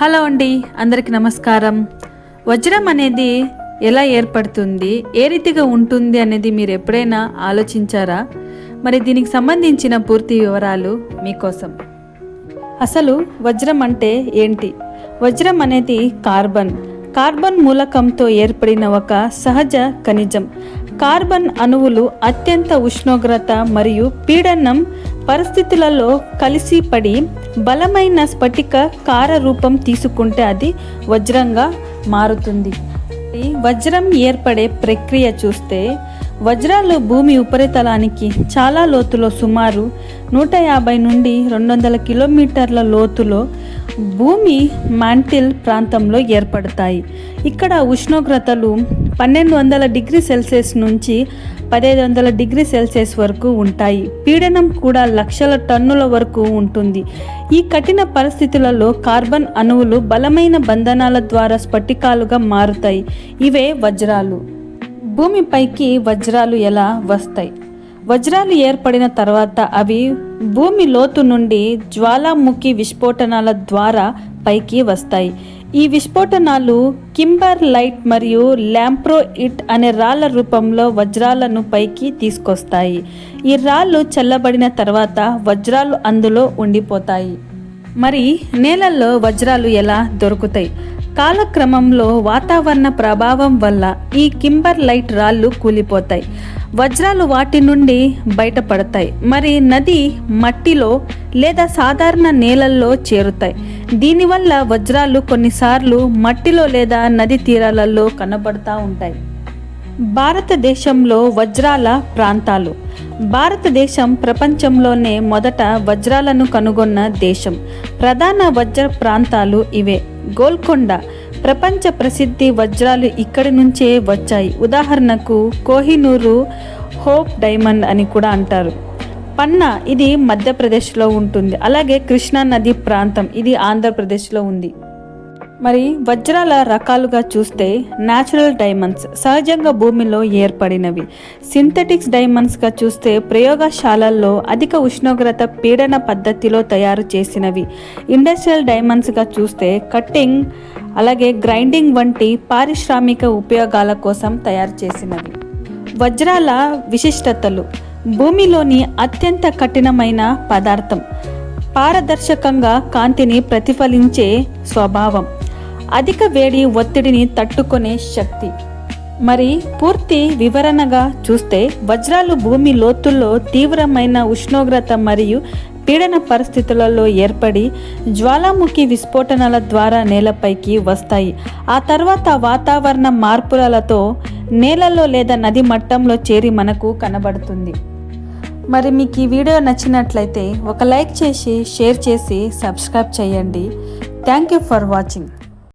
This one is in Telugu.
హలో అండి, అందరికీ నమస్కారం. వజ్రం అనేది ఎలా ఏర్పడుతుంది, ఏ రీతిగా ఉంటుంది అనేది మీరు ఎప్పుడైనా ఆలోచించారా? మరి దీనికి సంబంధించిన పూర్తి వివరాలు మీకోసం. అసలు వజ్రం అంటే ఏంటి? వజ్రం అనేది కార్బన్ మూలకంతో ఏర్పడిన ఒక సహజ ఖనిజం. కార్బన్ అణువులు అత్యంత ఉష్ణోగ్రత మరియు పీడనం పరిస్థితులలో కలిసిపడి బలమైన స్ఫటిక కార రూపం తీసుకుంటే అది వజ్రంగా మారుతుంది. ఈ వజ్రం ఏర్పడే ప్రక్రియ చూస్తే, వజ్రాలు భూమి ఉపరితలానికి చాలా లోతులో, సుమారు 150 నుండి 200 కిలోమీటర్ల లోతులో భూమి మాంటిల్ ప్రాంతంలో ఏర్పడతాయి. ఇక్కడ ఉష్ణోగ్రతలు 1200 డిగ్రీ సెల్సియస్ నుంచి 1500 డిగ్రీ సెల్సియస్ వరకు ఉంటాయి. పీడనం కూడా లక్షల టన్నుల వరకు ఉంటుంది. ఈ కఠిన పరిస్థితులలో కార్బన్ అణువులు బలమైన బంధనాల ద్వారా స్ఫటికాలుగా మారుతాయి. ఇవే వజ్రాలు. భూమిపైకి వజ్రాలు ఎలా వస్తాయి? వజ్రాలు ఏర్పడిన తర్వాత అవి భూమి లోతు నుండి జ్వాలాముఖి విస్ఫోటనాల ద్వారా పైకి వస్తాయి. ఈ విస్ఫోటనాలు కింబర్ లైట్ మరియు ల్యాంప్రోయిట్ అనే రాళ్ల రూపంలో వజ్రాలను పైకి తీసుకొస్తాయి. ఈ రాళ్ళు చల్లబడిన తర్వాత వజ్రాలు అందులో ఉండిపోతాయి. మరి నేలల్లో వజ్రాలు ఎలా దొరుకుతాయి? కాలక్రమంలో వాతావరణ ప్రభావం వల్ల ఈ కింబర్ లైట్ రాళ్ళు కూలిపోతాయి. వజ్రాలు వాటి నుండి బయటపడతాయి. మరి నది మట్టిలో లేదా సాధారణ నేలల్లో చేరుతాయి. దీనివల్ల వజ్రాలు కొన్నిసార్లు మట్టిలో లేదా నది తీరాలలో కనబడుతూ ఉంటాయి. భారతదేశంలో వజ్రాల ప్రాంతాలు. భారతదేశం ప్రపంచంలోనే మొదట వజ్రాలను కనుగొన్న దేశం. ప్రధాన వజ్ర ప్రాంతాలు ఇవే. గోల్కొండ ప్రపంచ ప్రసిద్ధి వజ్రాలు ఇక్కడి నుంచే వచ్చాయి. ఉదాహరణకు కోహినూరు హోప్ డైమండ్ అని కూడా అంటారు. పన్నా ఇది మధ్యప్రదేశ్లో ఉంటుంది. అలాగే కృష్ణా నది ప్రాంతం ఇది ఆంధ్రప్రదేశ్లో ఉంది. మరి వజ్రాల రకాలుగా చూస్తే, న్యాచురల్ డైమండ్స్ సహజంగా భూమిలో ఏర్పడినవి. సింథటిక్స్ డైమండ్స్గా చూస్తే ప్రయోగశాలల్లో అధిక ఉష్ణోగ్రత పీడన పద్ధతిలో తయారు చేసినవి. ఇండస్ట్రియల్ డైమండ్స్గా చూస్తే కట్టింగ్ అలాగే గ్రైండింగ్ వంటి పారిశ్రామిక ఉపయోగాల కోసం తయారు చేసినవి. వజ్రాల విశిష్టతలు. భూమిలోని అత్యంత కఠినమైన పదార్థం, పారదర్శకంగా కాంతిని ప్రతిఫలించే స్వభావం, అధిక వేడి ఒత్తిడిని తట్టుకునే శక్తి. మరి పూర్తి వివరణగా చూస్తే, వజ్రాలు భూమి లోతుల్లో తీవ్రమైన ఉష్ణోగ్రత మరియు పీడన పరిస్థితులలో ఏర్పడి జ్వాలాముఖి విస్ఫోటనాల ద్వారా నేలపైకి వస్తాయి. ఆ తర్వాత వాతావరణ మార్పులతో నేలలో లేదా నది మట్టంలో చేరి మనకు కనబడుతుంది. మరి మీకు ఈ వీడియో నచ్చినట్లయితే ఒక లైక్ చేసి, షేర్ చేసి, సబ్స్క్రైబ్ చేయండి. Thank you for watching.